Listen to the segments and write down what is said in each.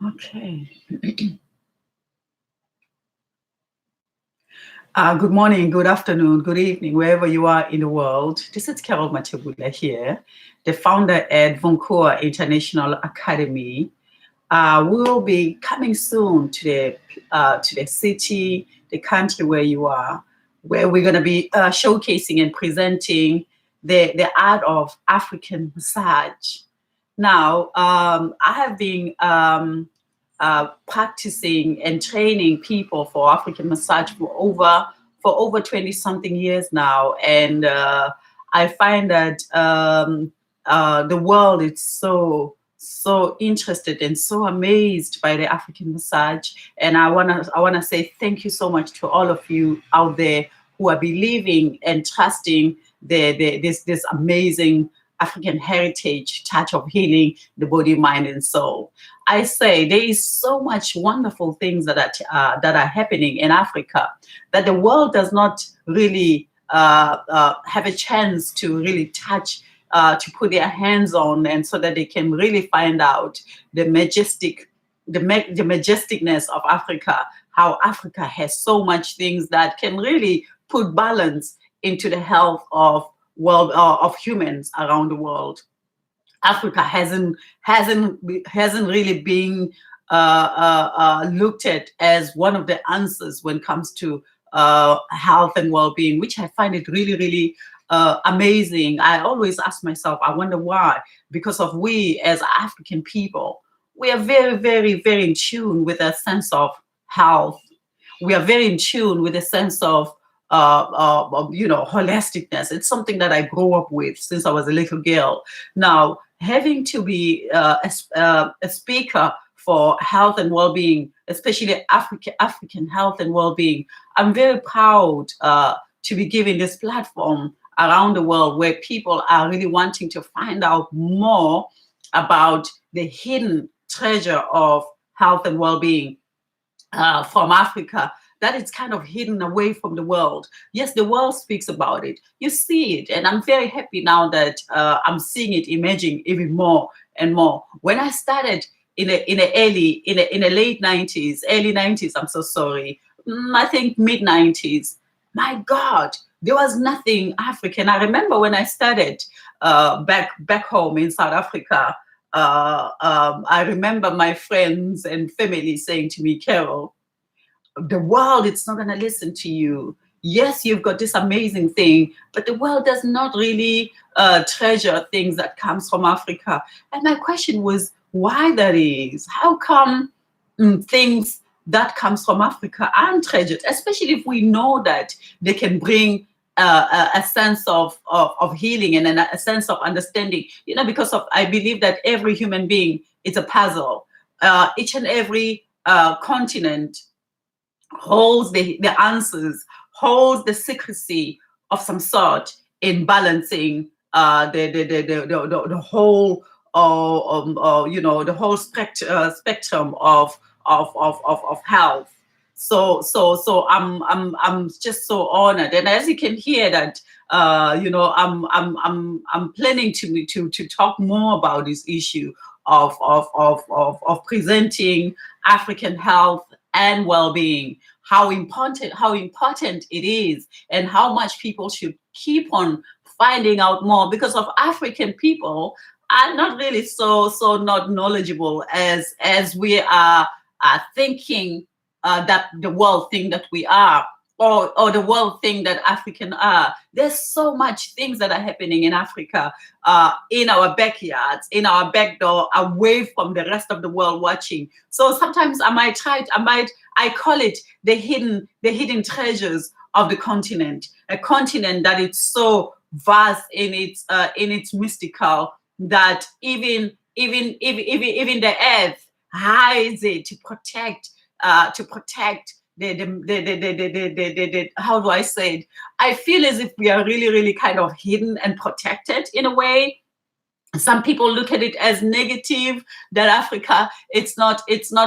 Okay. Good morning, good afternoon, good evening, wherever you are in the world. This is Carol Matebula here, the founder at Vunkuwa International Academy. We will be coming soon to the city, the country where you are, where we're going to be showcasing and presenting the art of African massage. Now, I have been practicing and training people for African massage for over 20 something years now, and I find that the world is so interested and so amazed by the African massage. And I wanna say thank you so much to all of you out there who are believing and trusting this amazing African heritage touch of healing the body, mind, and soul. I say there is so much wonderful things that are happening in Africa that the world does not really have a chance to really touch, to put their hands on, and so that they can really find out the majesticness of Africa, how Africa has so much things that can really put balance into the health of humans around the world. Africa hasn't really been looked at as one of the answers when it comes to health and well-being, which I find it really amazing. I always ask myself, I wonder why? Because of we as African people, we are very in tune with a sense of health. We are very in tune with a sense of holisticness. It's something that I grew up with since I was a little girl. Now, having to be a speaker for health and well-being, especially African health and well-being, I'm very proud to be given this platform around the world where people are really wanting to find out more about the hidden treasure of health and well-being from Africa, that it's kind of hidden away from the world. Yes, the world speaks about it. You see it, and I'm very happy now that I'm seeing it emerging even more and more. When I started in the late 90s, early 90s, I'm so sorry, I think mid 90s, my God, there was nothing African. I remember when I started back home in South Africa, I remember my friends and family saying to me, Carol, the world, it's not going to listen to you. Yes, you've got this amazing thing, but the world does not really treasure things that comes from Africa. And my question was, why that is? How come things that comes from Africa aren't treasured, especially if we know that they can bring a sense of healing and a sense of understanding, because I believe that every human being is a puzzle. Each and every continent holds the answers, holds the secrecy of some sort in balancing the whole the whole spectrum of health. So I'm just so honored, and as you can hear that I'm planning to talk more about this issue of presenting African health and well-being, how important it is, and how much people should keep on finding out more, because of African people are not really so not knowledgeable as we are thinking that the world think that we are, or the world think that African are. There's so much things that are happening in Africa, in our backyards, in our back door, away from the rest of the world watching. So sometimes I call it the hidden treasures of the continent, a continent that is so vast in its mystical that even the earth hides it to protect the how do I say it? I feel as if we are really kind of hidden and protected in a way. Some people look at it as negative, that Africa, it's not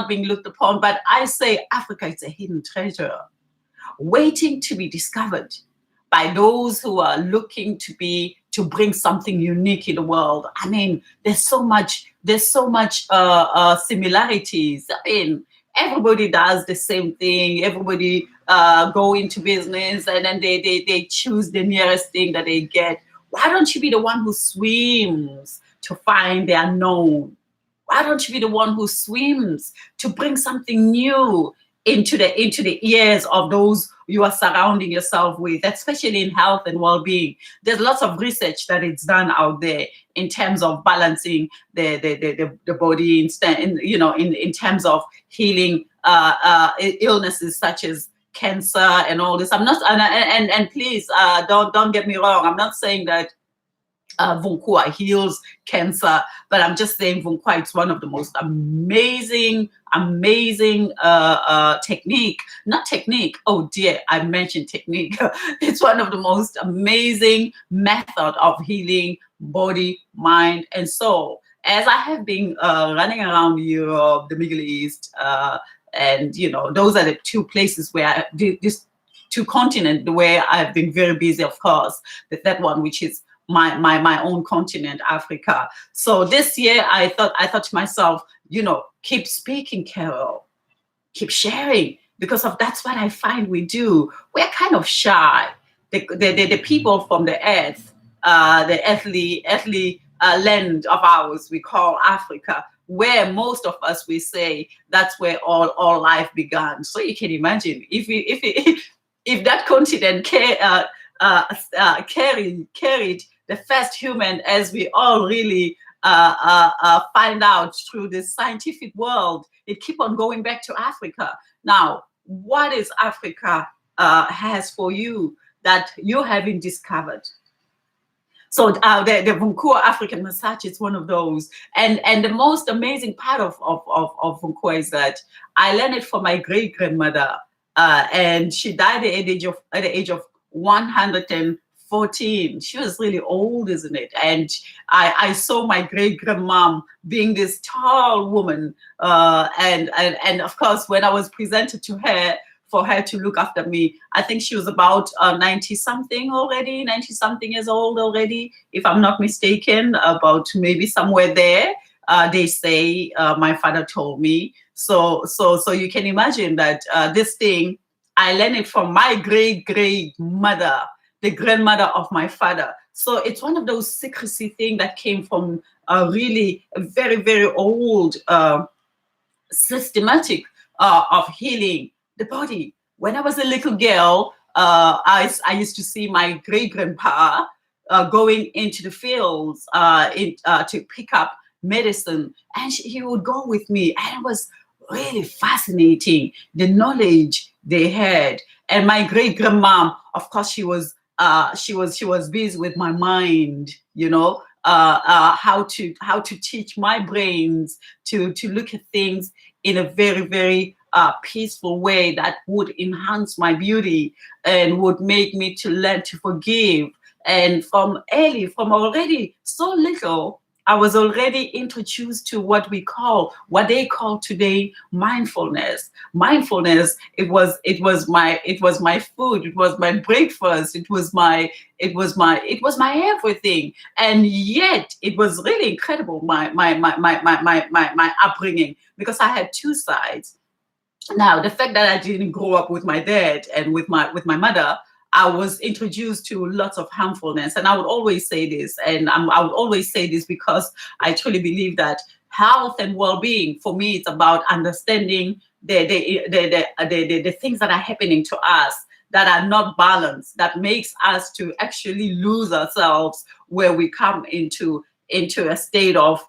being looked upon, but I say Africa is a hidden treasure waiting to be discovered by those who are looking to bring something unique in the world. I mean, there's so much similarities. I mean, everybody does the same thing. Everybody go into business, and then they choose the nearest thing that they get. Why don't you be the one who swims to find the unknown? Why don't you be the one who swims to bring something new into the ears of those you are surrounding yourself with, especially in health and well-being? There's lots of research that it's done out there in terms of balancing the body, in terms of healing illnesses such as cancer and all this. I'm not, and please don't get me wrong. I'm not saying that Vunkuwa heals cancer, but I'm just saying Vunkuwa is one of the most amazing technique. Not technique. Oh dear, I mentioned technique. It's one of the most amazing method of healing body, mind, and soul. As I have been running around Europe, the Middle East, and those are the two places where this two continents where I've been very busy. Of course, the third one, which is my own continent, Africa. So this year I thought to myself, keep speaking, Carol, keep sharing, because that's what I find we do. We're kind of shy. The people from the earth, the earthly land of ours, we call Africa, where most of us, we say that's where all life began. So you can imagine if that continent carried the first human, as we all really find out through the scientific world, it keep on going back to Africa. Now, what is Africa has for you that you haven't discovered? So the Vunkuwa African massage is one of those, and the most amazing part of Vunkuwa is that I learned it from my great grandmother, and she died at the age of 114. She was really old, isn't it? And I saw my great grandmom being this tall woman, and of course, when I was presented to her for her to look after me, I think she was about 90 something years old already, if I'm not mistaken, about maybe somewhere there. They say, my father told me. So you can imagine that this thing, I learned it from my great mother, the grandmother of my father. So it's one of those secrecy things that came from really a very, very old systematic of healing the body. When I was a little girl, I used to see my great grandpa going into the fields to pick up medicine, and he would go with me, and it was really fascinating, the knowledge they had. And my great grandmom, of course, she was busy with my mind, how to teach my brains to look at things in a very, very peaceful way that would enhance my beauty and would make me to learn to forgive. And from already so little, I was already introduced to what they call today mindfulness. Mindfulness. It was my food. It was my breakfast. It was my everything. And yet it was really incredible. My upbringing, because I had two sides. Now, the fact that I didn't grow up with my dad and with my mother, I was introduced to lots of harmfulness. And I would always say this, and I would always say this because I truly believe that health and well-being, for me, it's about understanding the things that are happening to us that are not balanced, that makes us to actually lose ourselves, where we come into a state of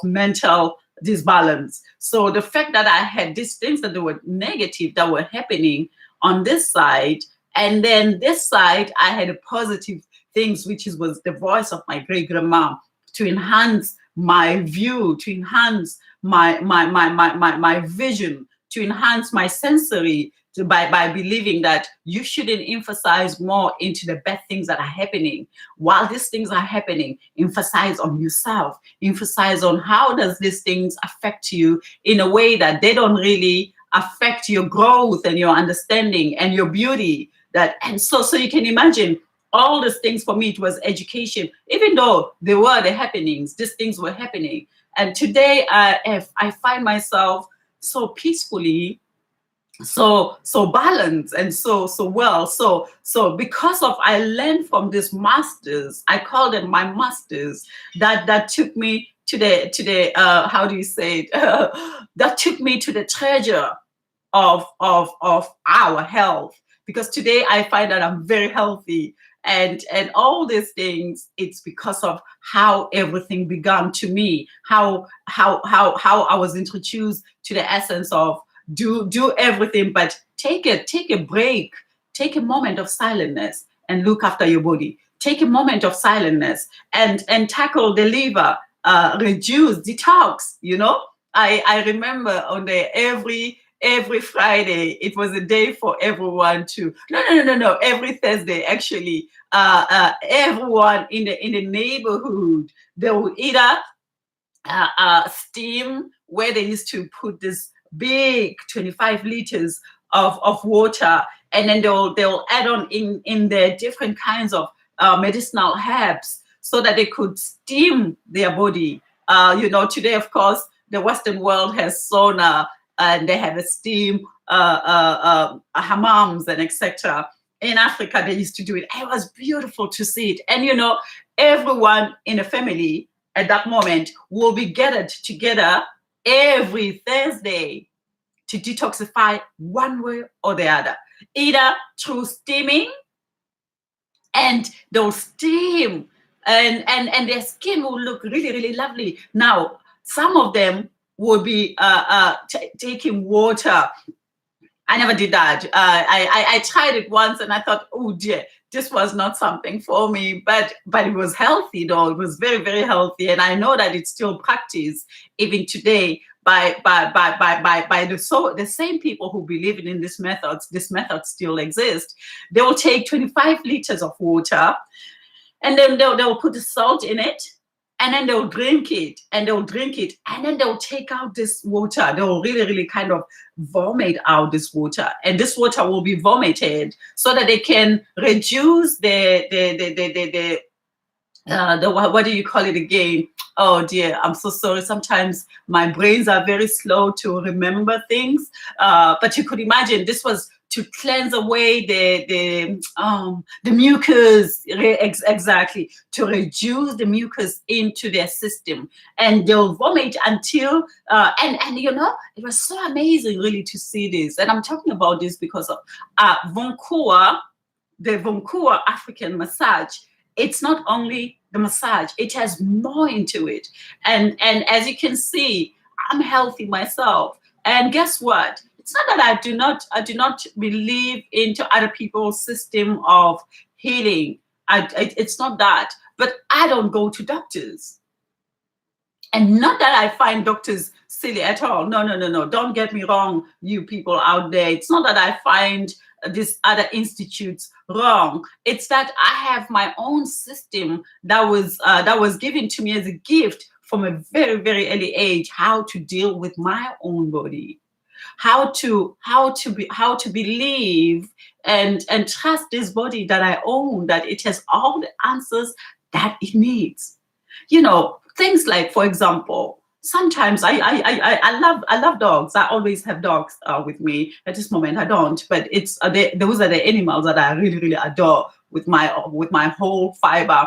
mental disbalance. So the fact that I had these things that were negative that were happening on this side, and then this side I had a positive things, which was the voice of my great grandma, to enhance my view, to enhance my vision, to enhance my sensory, by believing that you shouldn't emphasize more into the bad things that are happening. While these things are happening, emphasize on yourself, emphasize on how does these things affect you in a way that they don't really affect your growth and your understanding and your beauty. that. And so you can imagine all these things. For me, it was education. Even though they were the happenings, these things were happening. And today I find myself so peacefully, so balanced, and so well. So because of, I learned from these masters, I call them my masters, that took me to the how do you say it, that took me to the treasure of our health. Because today I find that I'm very healthy, and all these things, it's because of how everything began to me, how I was introduced to the essence of do everything, but take a break, take a moment of silentness and look after your body. Take a moment of silentness and tackle the liver, reduce, detox. I remember on the every Friday, it was a day for everyone to, no, every Thursday actually, everyone in the neighborhood, they would either steam, where they used to put this big 25 liters of water, and then they'll add on in their different kinds of medicinal herbs, so that they could steam their body. Today, of course, the Western world has sauna, and they have a steam hammams and etc. In Africa, they used to do it. It was beautiful to see it. And everyone in a family at that moment will be gathered together every Thursday to detoxify one way or the other, either through steaming, and they'll steam, and their skin will look really, really lovely. Now, some of them will be taking water. I never did that. I tried it once, and I thought, oh dear, this was not something for me. But it was healthy, though. It was very, very healthy, and I know that it's still practiced even today by the same people who believe in this method. This method still exists. They will take 25 liters of water, and then they'll put the salt in it. And then they'll drink it, and then they'll take out this water. They'll really, really kind of vomit out this water, and this water will be vomited so that they can reduce the what do you call it again? Oh dear, I'm so sorry. Sometimes my brains are very slow to remember things. But you could imagine this was to cleanse away the mucus, exactly, to reduce the mucus into their system, and they'll vomit until and it was so amazing really to see this. And I'm talking about this because of Vunkuwa, the Vunkuwa African massage. It's not only the massage, it has more into it. And as you can see, I'm healthy myself. And guess what? It's not that I do not believe into other people's system of healing. It's not that. But I don't go to doctors. And not that I find doctors silly at all. No. Don't get me wrong, you people out there. It's not that I find these other institutes wrong. It's that I have my own system that was given to me as a gift from a very, very early age, how to deal with my own body, how to believe and trust this body that I own, that it has all the answers that it needs. Things like, for example, sometimes I love dogs. I always have dogs with me. At this moment, I don't, but it's those are the animals that I really, really adore with my whole fiber.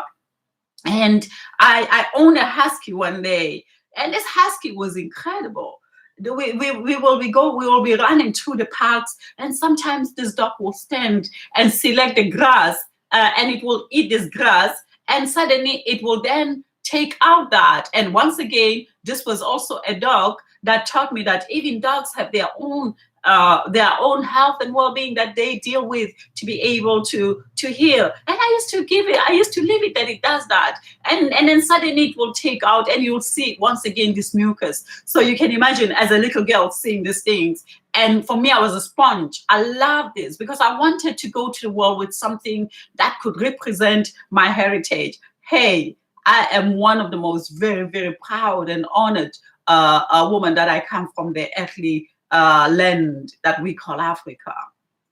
And I owned a husky one day, and this husky was incredible. We will be running through the parks, and sometimes this dog will stand and select the grass, and it will eat this grass, and suddenly it will then take out that. And once again, this was also a dog that taught me that even dogs have their own health and well-being that they deal with to be able to heal. And I used to leave it that it does that, and then suddenly it will take out, and you'll see once again this mucus. So you can imagine, as a little girl, seeing these things. And for me, I was a sponge. I loved this because I wanted to go to the world with something that could represent my heritage. Hey, I am one of the most very, very proud and honored woman that I come from the earthly land that we call Africa.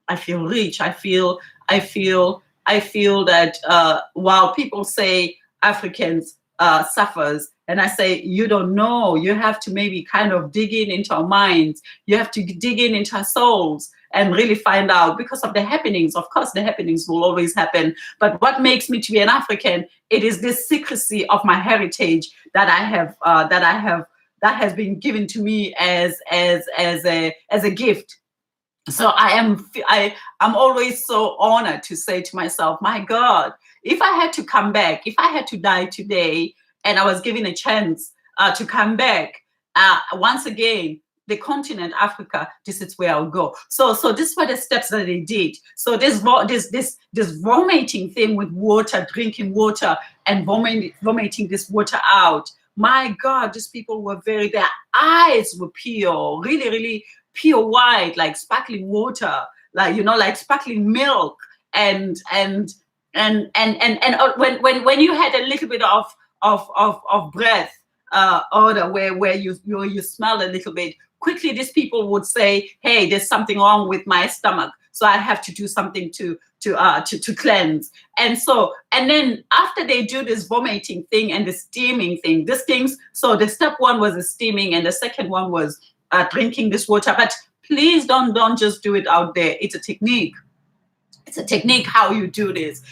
I feel rich. I feel that while people say Africans suffers, and I say, you don't know. You have to maybe kind of dig in into our minds. You have to dig in into our souls and really find out, because of the happenings. Of course, the happenings will always happen. But what makes me to be an African, it is this secrecy of my heritage that I have, that has been given to me as a gift. So I'm always so honored to say to myself, my God, if I had to come back, if I had to die today, and I was given a chance to come back once again, the continent Africa, this is where I'll go. So this were the steps that they did. So this vomiting thing with water, drinking water and vomiting this water out. My God, these people were their eyes were pure, really, really pure white, like sparkling water, like, like sparkling milk. And when you had a little bit of breath odor, where you smell a little bit, quickly these people would say, hey, there's something wrong with my stomach, so I have to do something to cleanse. And then after they do this vomiting thing and the steaming thing, so the step one was the steaming, and the second one was drinking this water. But please don't just do it out there. It's a technique. It's a technique how you do this.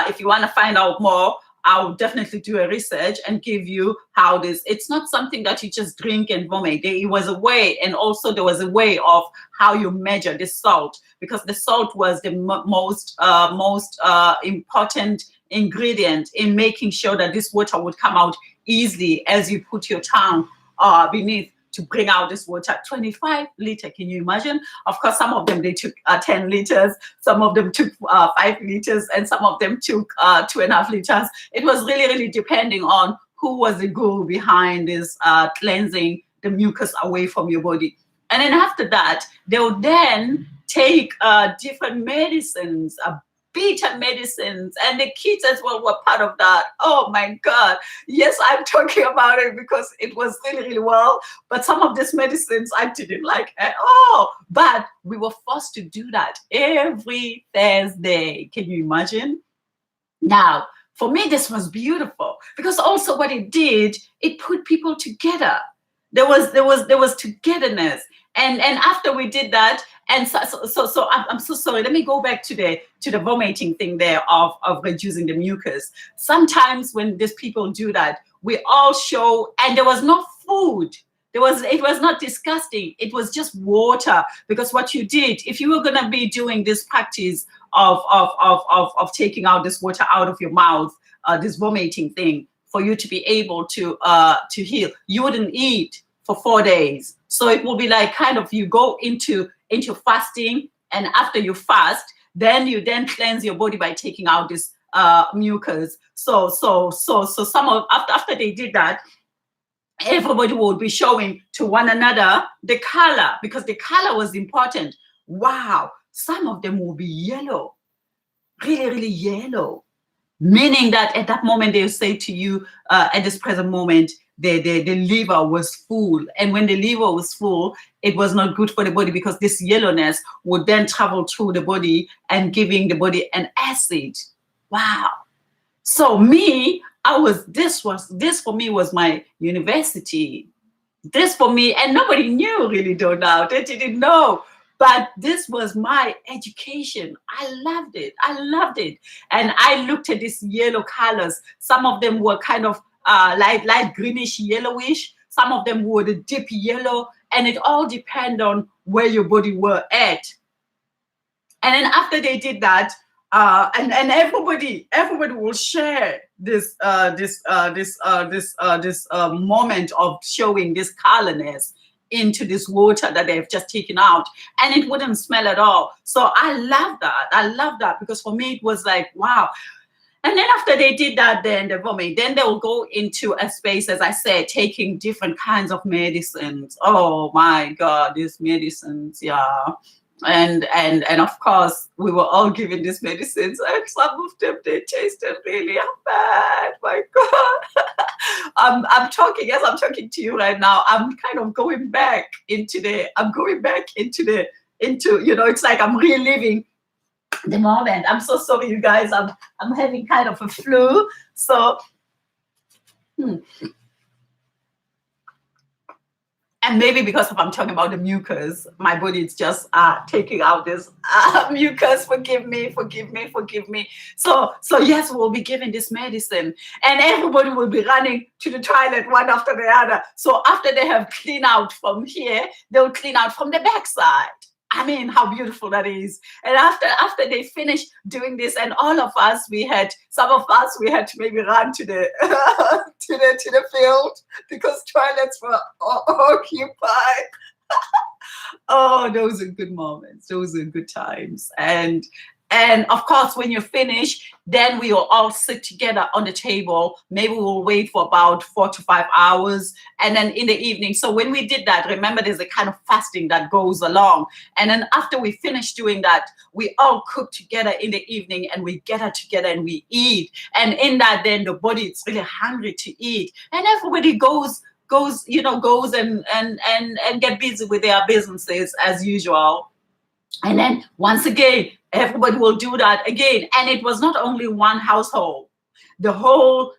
If you want to find out more, I'll definitely do a research and give you how this. It's not something that you just drink and vomit. It was a way, and also there was a way of how you measure the salt, because the salt was the most important ingredient in making sure that this water would come out easily as you put your tongue beneath to bring out this water. 25 liter, can you imagine? Of course, some of them, they took 10 liters, some of them took 5 liters, and some of them took 2.5 liters. It was really, really depending on who was the guru behind this cleansing the mucus away from your body. And then after that, they would then take different medicines, beta medicines, and the kids as well were part of that. Oh my God. Yes, I'm talking about it because it was really, really well. But some of these medicines I didn't like at all. But we were forced to do that every Thursday. Can you imagine? Now, for me, this was beautiful, because also what it did, it put people together. There was togetherness. And after we did that, and so I'm so sorry. Let me go back to the vomiting thing there of reducing the mucus. Sometimes when these people do that, we all show, and there was no food. It was not disgusting. It was just water. Because what you did, if you were gonna be doing this practice of taking out this water out of your mouth, this vomiting thing, for you to be able to heal, you wouldn't eat for 4 days. So it will be like kind of you go into fasting, and after you fast, then you cleanse your body by taking out this mucus. So some of after they did that, everybody would be showing to one another the color, because the color was important. Wow, some of them will be yellow, really, really yellow, meaning that at that moment they'll say to you, at this present moment, the liver was full. And when the liver was full, it was not good for the body, because this yellowness would then travel through the body and giving the body an acid. Wow. So this for me was my university. This for me, and nobody knew really though now. They didn't know. But this was my education. I loved it. And I looked at these yellow colors. Some of them were kind of light greenish, yellowish. Some of them were the deep yellow. And it all depends on where your body were at. And then after they did that, and everybody will share this moment of showing this colorness into this water that they've just taken out, and it wouldn't smell at all. So I love that because for me it was like, wow. And then after they did that, then the vomit, then they will go into a space, as I said, taking different kinds of medicines. Oh my God, these medicines, yeah. And of course, we were all given these medicines, and some of them, they tasted really bad. My God. I'm talking, as I'm talking to you right now, I'm kind of going back into, it's like I'm reliving the moment. I'm so sorry, you guys. I'm having kind of a flu. So and maybe because of I'm talking about the mucus, my body is just taking out this mucus. Forgive me, forgive me, forgive me. So yes, we'll be giving this medicine, and everybody will be running to the toilet one after the other. So after they have cleaned out from here, they'll clean out from the backside. I mean, how beautiful that is. And after they finish doing this, and all of us, some of us had to maybe run to the to the field because toilets were occupied. Oh, those are good moments. Those are good times. And of course, when you're finished, then we will all sit together on the table. Maybe we'll wait for about 4 to 5 hours. And then in the evening. So when we did that, remember there's a kind of fasting that goes along. And then after we finish doing that, we all cook together in the evening and we gather together and we eat. And in that, then the body is really hungry to eat. And everybody goes and get busy with their businesses as usual. And then once again, everybody will do that again. And it was not only one household. The whole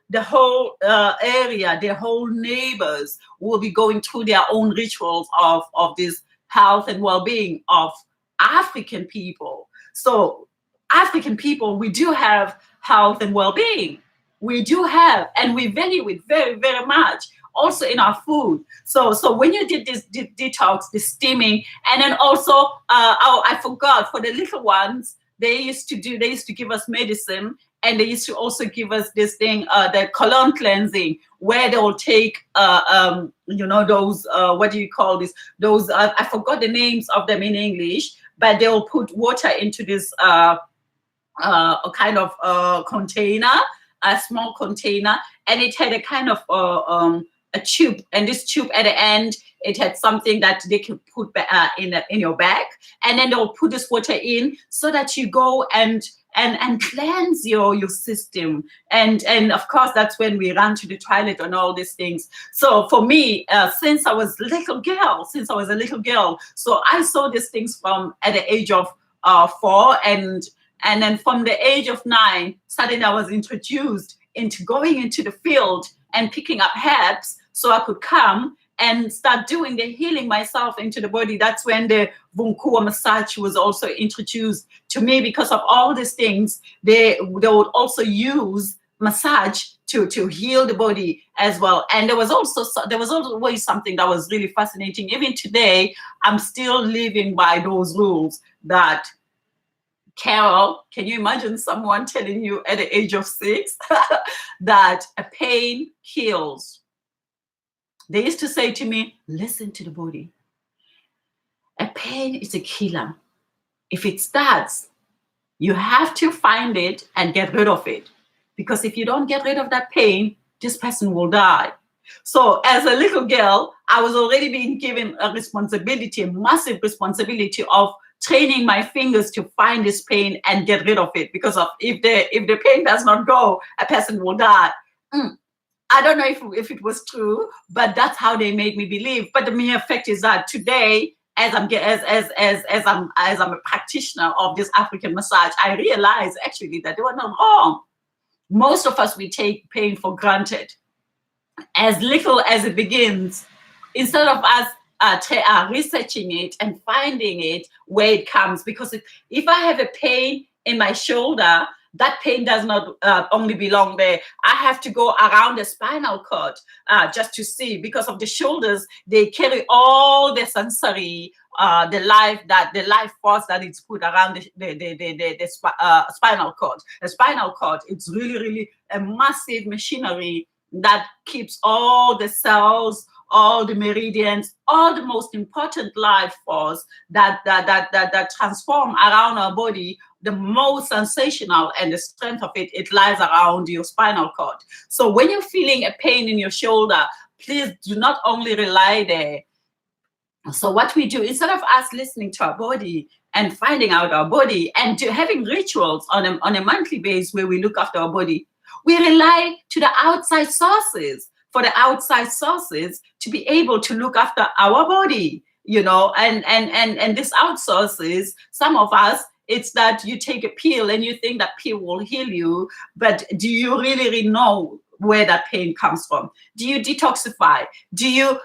area, the whole neighbors will be going through their own rituals of this health and well-being of African people. So African people, we do have health and well-being. We do have, and we value it very, very much. Also in our food. So when you did this detox, the steaming, and then also, I forgot, for the little ones, they used to give us medicine, and they used to also give us this thing, the colon cleansing, where they will take, those, what do you call this? Those, I forgot the names of them in English, but they will put water into this kind of container, a small container, and it had a kind of a tube, and this tube at the end, it had something that they can put in your bag, and then they'll put this water in so that you go and cleanse your system, and of course that's when we run to the toilet and all these things. So for me, since I was a little girl, so I saw these things from at the age of 4, and then from the age of 9, suddenly I was introduced into going into the field and picking up herbs so I could come and start doing the healing myself into the body. That's when the Vunkuwa massage was also introduced to me, because of all these things. They would also use massage to heal the body as well. And there was always something that was really fascinating. Even today, I'm still living by those rules that, Carol, can you imagine someone telling you at the age of 6 that a pain kills? They used to say to me, listen to the body. A pain is a killer. If it starts, you have to find it and get rid of it. Because if you don't get rid of that pain, this person will die. So as a little girl, I was already being given a responsibility, a massive responsibility of training my fingers to find this pain and get rid of it. Because of if the pain does not go, a person will die. I don't know if it was true, but that's how they made me believe. But the mere fact is that today, as I'm a practitioner of this African massage, I realize actually that they were not wrong. Most of us, we take pain for granted. As little as it begins, instead of us researching it and finding it where it comes. Because if I have a pain in my shoulder, that pain does not only belong there. I have to go around the spinal cord just to see, because of the shoulders, they carry all the sensory, the life force that is put around the spinal cord. The spinal cord, it's really, really a massive machinery that keeps all the cells, all the meridians, all the most important life force that transform around our body. The most sensational and the strength of it lies around your spinal cord. So when you're feeling a pain in your shoulder, please do not only rely there. So what we do, instead of us listening to our body and finding out our body and to having rituals on a monthly basis where we look after our body, we rely to the outside sources, for the outside sources to be able to look after our body, and this outsources, some of us, it's that you take a pill and you think that pill will heal you, but do you really know where that pain comes from? Do you detoxify? Do you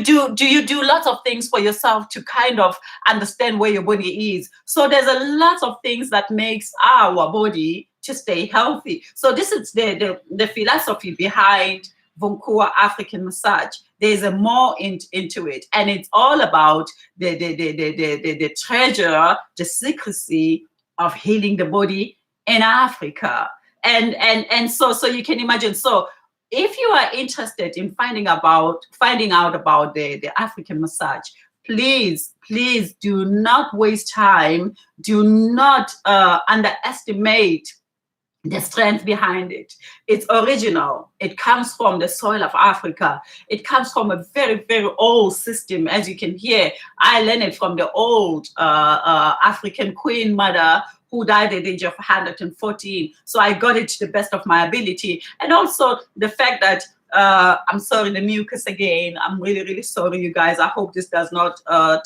do lots of things for yourself to kind of understand where your body is? So there's a lot of things that makes our body to stay healthy. So this is the philosophy behind Vunkuwa African massage. There's a more into it, and it's all about the treasure, the secrecy of healing the body in Africa. And so you can imagine. So if you are interested in finding out about the African massage, please do not waste time. Do not underestimate the strength behind it. It's original. It comes from the soil of Africa. It comes from a very, very old system. As you can hear, I learned it from the old African queen mother who died at the age of 114. So I got it to the best of my ability. And also the fact that, I'm sorry, the mucus again. I'm really, really sorry, you guys. I hope this does not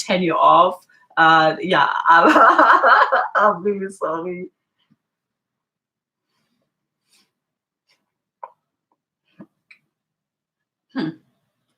turn you off. Yeah, I'm really sorry.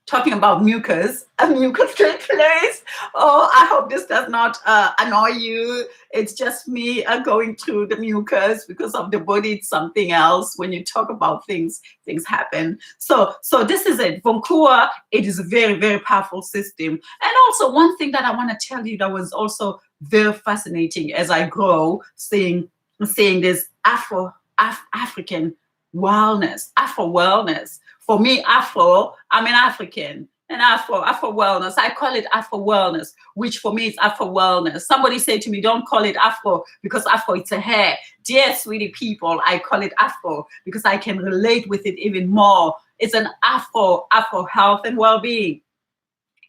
Talking about mucus, a mucus take place. Oh, I hope this does not annoy you. It's just me going through the mucus because of the body. It's something else. When you talk about things happen. So this is it. Vunkuwa, it is a very, very powerful system. And also one thing that I want to tell you that was also very fascinating as I grow, seeing this African wellness, Afro wellness. For me, Afro, I'm an African, and Afro wellness. I call it Afro wellness, which for me is Afro wellness. Somebody said to me, don't call it Afro because Afro, it's a hair. Dear sweetie people, I call it Afro because I can relate with it even more. It's an Afro health and well-being.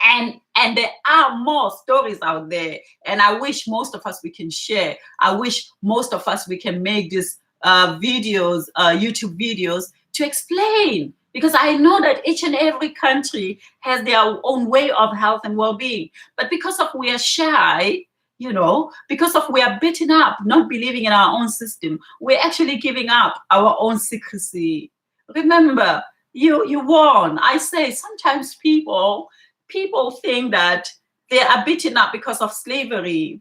And there are more stories out there. And I wish most of us we can share. I wish most of us we can make these videos, YouTube videos to explain. Because I know that each and every country has their own way of health and well-being. But because of we are shy, because of we are beaten up, not believing in our own system, we're actually giving up our own secrecy. Remember, you won. I say sometimes people think that they are beaten up because of slavery.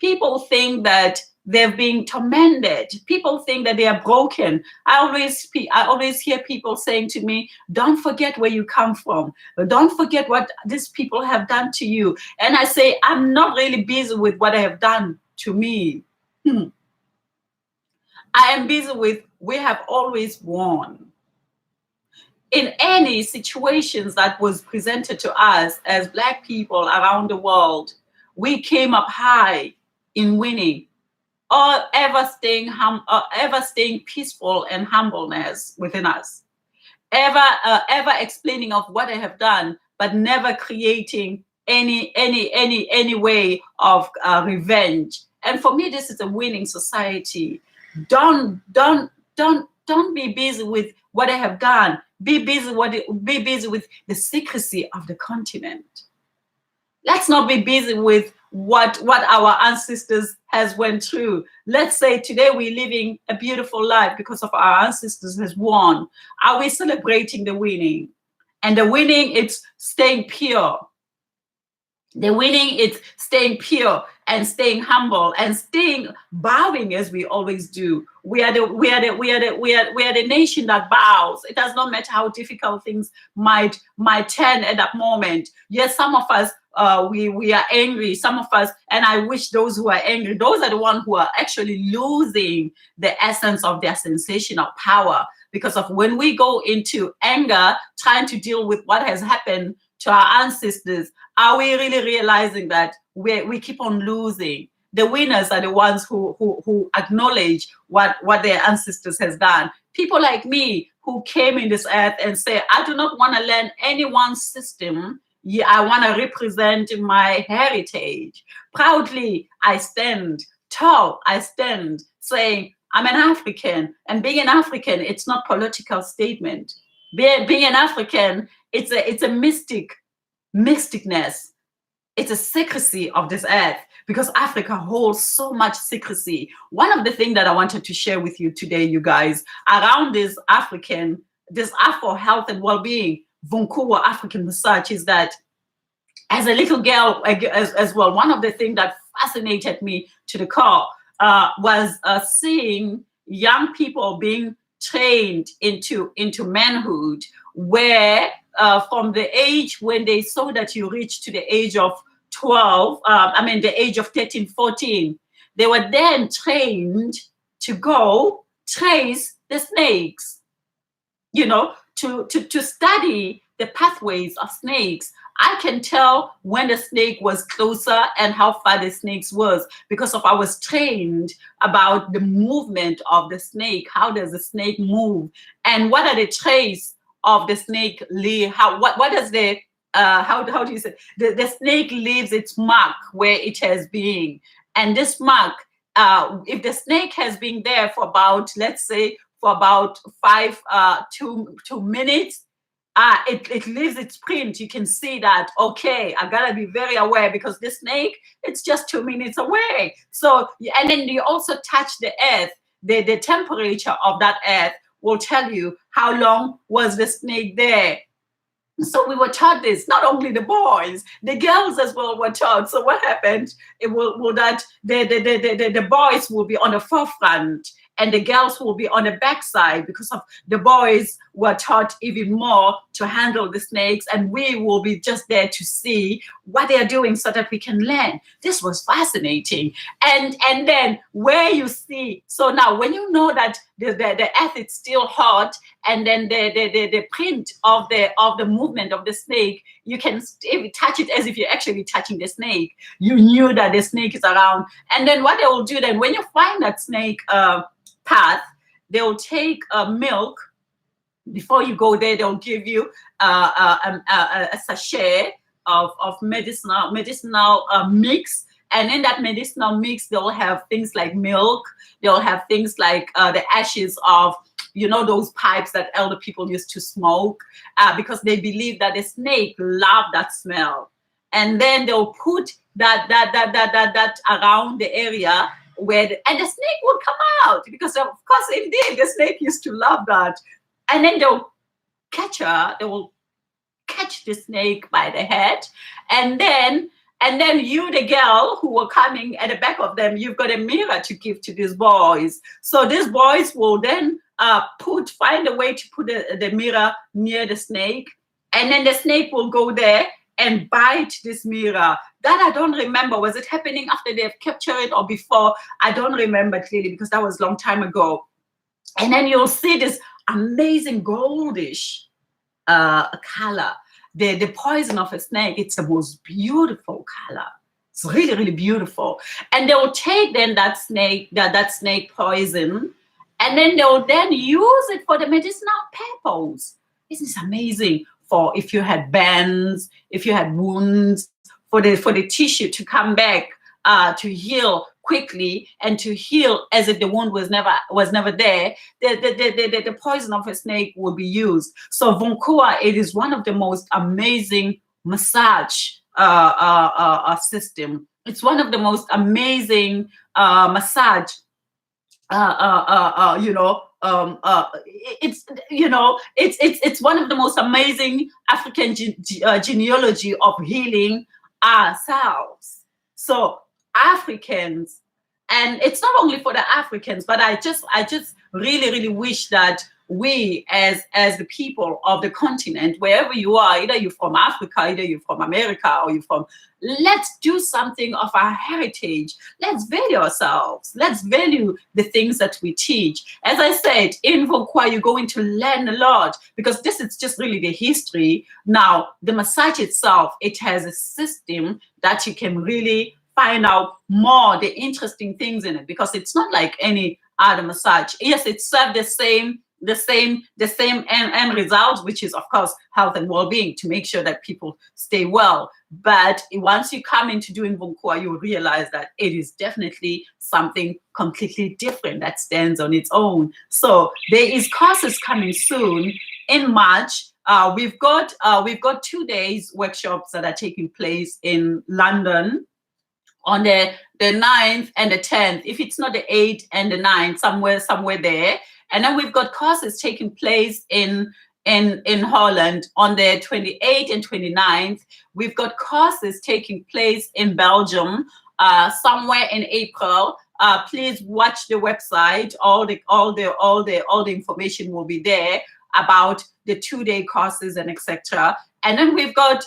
People think that they're being tormented. People think that they are broken. I always hear people saying to me, don't forget where you come from. Don't forget what these people have done to you. And I say, I'm not really busy with what they have done to me. I am busy with, we have always won. In any situations that was presented to us as Black people around the world, we came up high in winning. Or ever staying peaceful and humbleness within us, ever explaining of what I have done, but never creating any way of revenge. And for me, this is a winning society. Don't be busy with what I have done. Be busy with the secrecy of the continent. Let's not be busy with what our ancestors has went through. Let's say today we're living a beautiful life because of our ancestors has won. Are we celebrating the winning? And the winning, it's staying pure. The winning, it's staying pure and staying humble and staying bowing as we always do. We are the nation that bows. It does not matter how difficult things might turn at that moment. Yes, some of us we are angry. Some of us, and I wish those who are angry, those are the ones who are actually losing the essence of their sensation of power. Because of when we go into anger, trying to deal with what has happened to our ancestors, are we really realizing that we keep on losing? The winners are the ones who acknowledge what their ancestors has done. People like me who came in this earth and say, I do not want to learn anyone's system. Yeah, I want to represent my heritage. Proudly, I stand tall. I stand saying, I'm an African. And being an African, it's not political statement. Being an African, it's a mysticness. it's a secrecy of this earth, because Africa holds so much secrecy. One of the things that I wanted to share with you today, you guys, around this Afro health and well-being, Vunkuwa African massage, is that as a little girl as well, one of the things that fascinated me to the core was seeing young people being trained into manhood, where from the age when they saw that you reached to the age of 12, the age of 13, 14, they were then trained to go trace the snakes, to study the pathways of snakes. I can tell when the snake was closer and how far the snakes was, because I was trained about the movement of the snake. How does the snake move, and what are the traces of the snake leave? What does the how do you say, the snake leaves its mark where it has been, and this mark, if the snake has been there for about, let's say, for about 2 minutes, it leaves its print. You can see that, okay, I gotta be very aware, because this snake, it's just 2 minutes away. So, and then you also touch the earth. The temperature of that earth will tell you how long was the snake there. So we were taught this, not only the boys, the girls as well were taught. So what happened, it will that the boys will be on the forefront and the girls will be on the backside, because of the boys were taught even more to handle the snakes, and we will be just there to see what they are doing so that we can learn. This was fascinating. And then where you see, so now when you know that the earth is still hot, and then the print of the movement of the snake, you can touch it as if you're actually touching the snake. You knew that the snake is around. And then what they will do then, when you find that snake path, they'll take milk. Before you go there, they'll give you a sachet of medicinal mix. And in that medicinal mix, they'll have things like milk. They'll have things like the ashes of, those pipes that elder people used to smoke, because they believe that the snake loved that smell. And then they'll put that around the area and the snake would come out, because of course, indeed, the snake used to love that. And then they'll catch her. They will catch the snake by the head, and then you, the girl who were coming at the back of them, you've got a mirror to give to these boys. So these boys will then find a way to put the mirror near the snake, and then the snake will go there and bite this mirror. That I don't remember. Was it happening after they've captured it or before? I don't remember clearly, because that was a long time ago. And then you'll see this amazing goldish color. The poison of a snake, it's the most beautiful color. It's really, really beautiful. And they will take then that snake poison, and then they will then use it for the medicinal purpose. This is amazing. For if you had burns, if you had wounds, for the tissue to come back, to heal quickly, and to heal as if the wound was never there, the poison of a snake will be used. So Vunkuwa, it is one of the most amazing massage system. It's one of the most amazing massage. It's one of the most amazing African genealogy of healing ourselves. So Africans, and it's not only for the Africans, but I just really, really wish that we as the people of the continent, wherever you are, either you're from Africa, either you're from America, or let's do something of our heritage. Let's value ourselves. Let's value the things that we teach. As I said, in Vunkuwa, you're going to learn a lot, because this is just really the history. Now, the massage itself, it has a system that you can really find out more the interesting things in it, because it's not like any other massage. Yes, it serves the same end result, which is, of course, health and well-being, to make sure that people stay well. But once you come into doing Vunkuwa, you realize that it is definitely something completely different that stands on its own. So there is courses coming soon in March. we've got 2 days workshops that are taking place in London on the 9th and the 10th. If it's not the 8th and the 9th, somewhere there. And then we've got courses taking place in Holland on the 28th and 29th. We've got courses taking place in Belgium somewhere in April. Please watch the website. All the information will be there about the 2-day courses and etc. And then we've got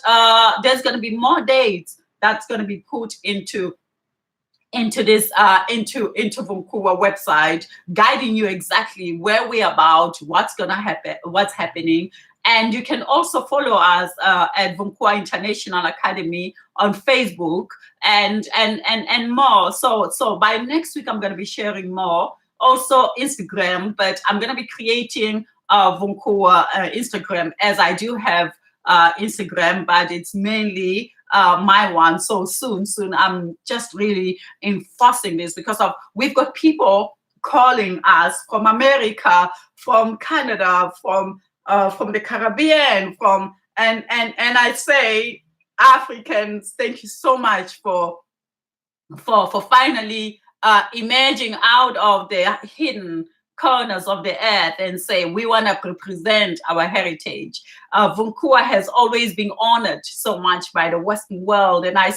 there's going to be more dates that's going to be put into this into Vunkuwa website, guiding you exactly where we're about, what's going to happen, what's happening. And you can also follow us at Vunkuwa International Academy on Facebook and more. So by next week, I'm going to be sharing more. Also Instagram, but I'm going to be creating Vunkuwa Instagram, as I do have Instagram, but it's mainly my one. So soon I'm just really enforcing this because we've got people calling us from America, from Canada, from the Caribbean, and I say, Africans, thank you so much for finally emerging out of the hidden corners of the earth and say, we want to represent our heritage. Vunkuwa has always been honored so much by the Western world. And I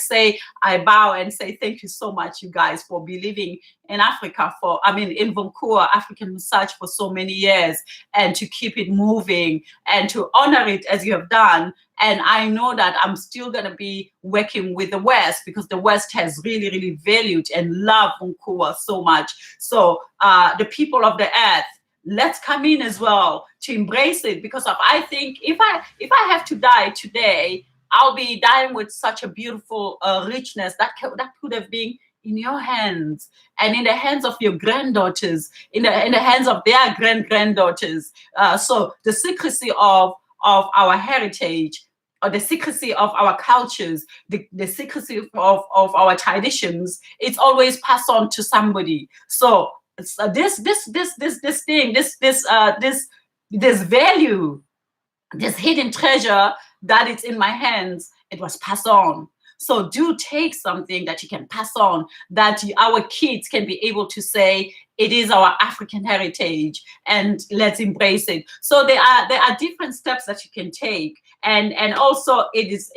bow and say, thank you so much, you guys, for believing in Africa, in Vunkuwa African Massage for so many years, and to keep it moving and to honor it as you have done. And I know that I'm still going to be working with the West, because the West has really, really valued and loved Vunkuwa so much. So the people of the earth, let's come in as well to embrace it, because I think if I have to die today, I'll be dying with such a beautiful richness that could have been in your hands and in the hands of your granddaughters, in the hands of their granddaughters. So the secrecy of our heritage, or the secrecy of our cultures, the secrecy of our traditions, it's always passed on to somebody. So this value, this hidden treasure that it's in my hands, it was passed on. So do take something that you can pass on, that our kids can be able to say, it is our African heritage, and let's embrace it. So there are different steps that you can take. And also it is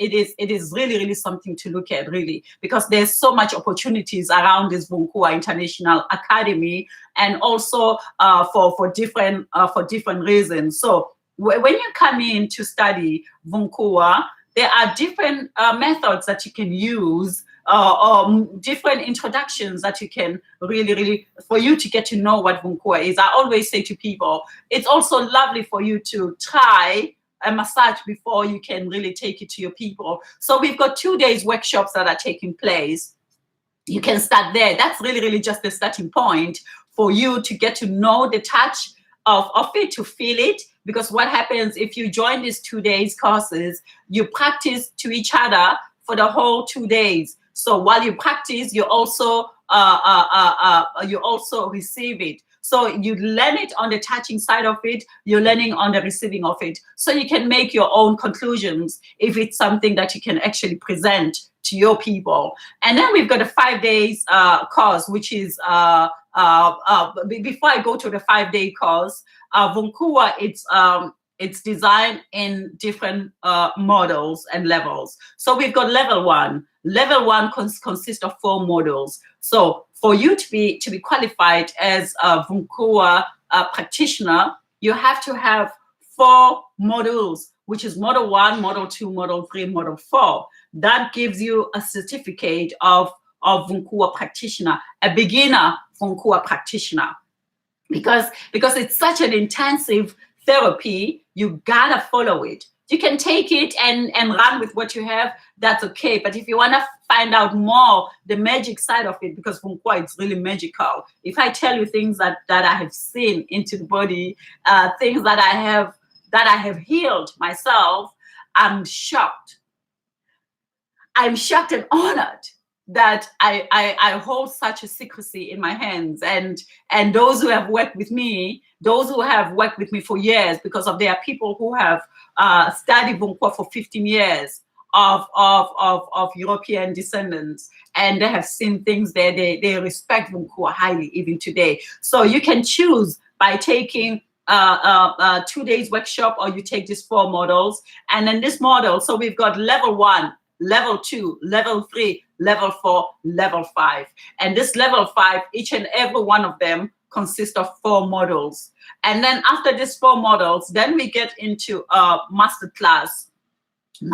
really, really something to look at, really, because there's so much opportunities around this Vunkuwa International Academy, and also for different reasons. So when you come in to study Vunkuwa, there are different methods that you can use, different introductions that you can really, for you to get to know what Vunkuwa is. I always say to people, it's also lovely for you to try a massage before you can really take it to your people. So we've got 2 days workshops that are taking place. You can start there. That's really just the starting point for you to get to know the touch of it, to feel it. Because what happens if you join these 2 days courses, you practice to each other for the whole 2 days. So while you practice, you also receive it. So you learn it on the touching side of it, you're learning on the receiving of it. So you can make your own conclusions if it's something that you can actually present to your people. And then we've got a 5 days course, which is before I go to the 5-day course, Vunkuwa, it's designed in different models and levels. So we've got level 1. Level 1 consists of 4 modules. So for you to be qualified as a Vunkuwa practitioner, you have to have 4 modules, which is model 1, model 2, model 3, model 4. That gives you a certificate of Vunkuwa practitioner, a beginner Vunkuwa practitioner. Because it's such an intensive therapy, you gotta follow it. You can take it and run with what you have, that's okay. But if you want to find out more, the magic side of it, because Vunkuwa, it's really magical. If I tell you things that I have seen into the body, things that I have healed myself, I'm shocked. I'm shocked and honored that I hold such a secrecy in my hands, and those who have worked with me, for years, because there are people who have studied Vunkuwa for 15 years of European descendants, and they have seen things there. They respect Vunkuwa highly even today. So you can choose by taking 2 days workshop, or you take these 4 models. And then this model, so we've got level 1, level 2, level 3, level 4, level 5. And this level 5, each and every one of them consists of 4 models. And then after these 4 models, then we get into master classes. And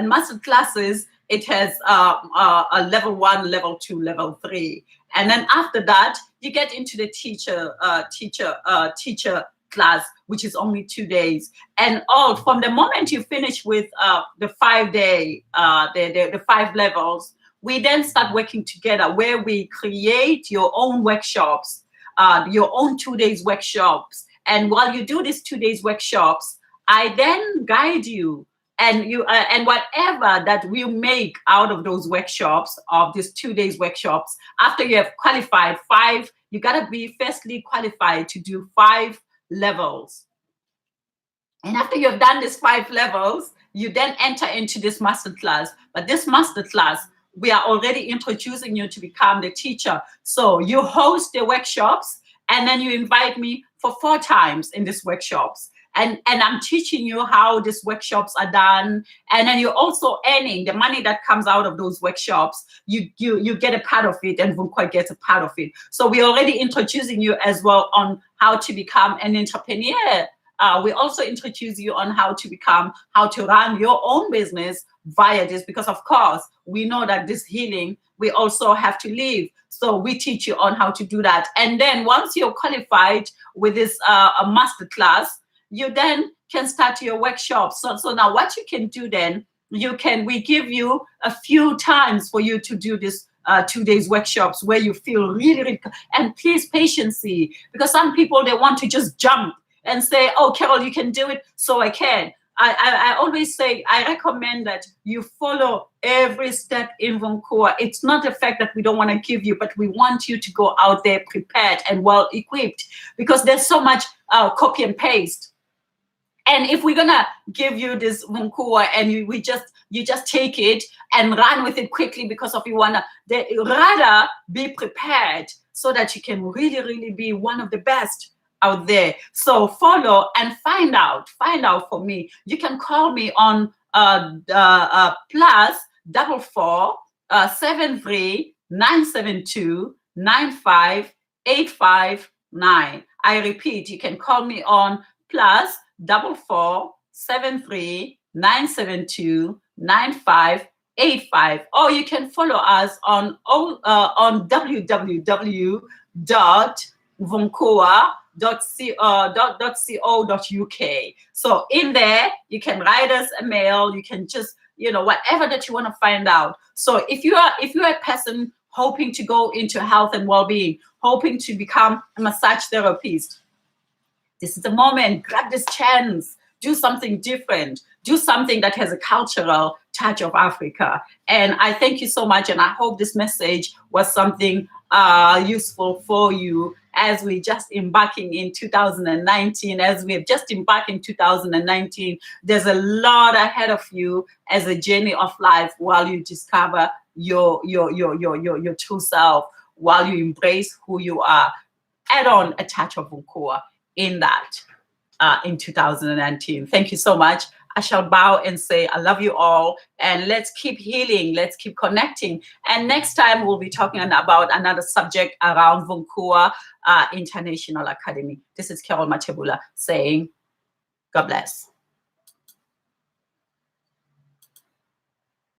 master classes, it has a level 1, level 2, level 3. And then after that, you get into the teacher class, which is only 2 days. And all from the moment you finish with the 5-day, the 5 levels, we then start working together, where we create your own workshops, your own 2 days workshops. And while you do these 2 days workshops, I then guide you, and you and whatever that we make out of those workshops, of these 2 days workshops, after you have qualified 5, you got to be firstly qualified to do 5 levels. And after you have done these 5 levels, you then enter into this master class. But this master class, we are already introducing you to become the teacher. So you host the workshops, and then you invite me for 4 times in these workshops. And I'm teaching you how these workshops are done. And then you're also earning the money that comes out of those workshops. You get a part of it, and Vunkuwa gets a part of it. So we're already introducing you as well on how to become an entrepreneur. We also introduce you on how to run your own business via this, because of course, we know that this healing, we also have to live. So we teach you on how to do that. And then once you're qualified with this master class, you then can start your workshops. So now what you can do then, we give you a few times for you to do this 2 days workshops, where you feel really, and please patience, because some people, they want to just jump and say, oh, Carol, you can do it, so I can. I always say, I recommend that you follow every step in Vunkuwa. It's not the fact that we don't want to give you, but we want you to go out there prepared and well equipped, because there's so much copy and paste. And if we're gonna give you this Vunkuwa and you just take it and run with it quickly because of you wanna, rather be prepared so that you can really, really be one of the best out there. So follow and find out for me. You can call me on +44 73 972 95859. I repeat, you can call me on +44 73 972 9585, or you can follow us on www.vunkuwa.co.uk. So in there, you can write us a mail. You can just, whatever that you want to find out. So if you are a person hoping to go into health and well-being, hoping to become a massage therapist, this is the moment. Grab this chance. Do something different. Do something that has a cultural touch of Africa. And I thank you so much. And I hope this message was something useful for you as we just embarking in 2019. As we have just embarked in 2019, there's a lot ahead of you as a journey of life, while you discover your true self, while you embrace who you are. Add on a touch of Vunkuwa in that in 2019. Thank you so much. I shall bow and say I love you all, and let's keep healing, let's keep connecting. And next time we'll be talking about another subject around Vunkuwa International Academy. This is Carol Matebula saying God bless.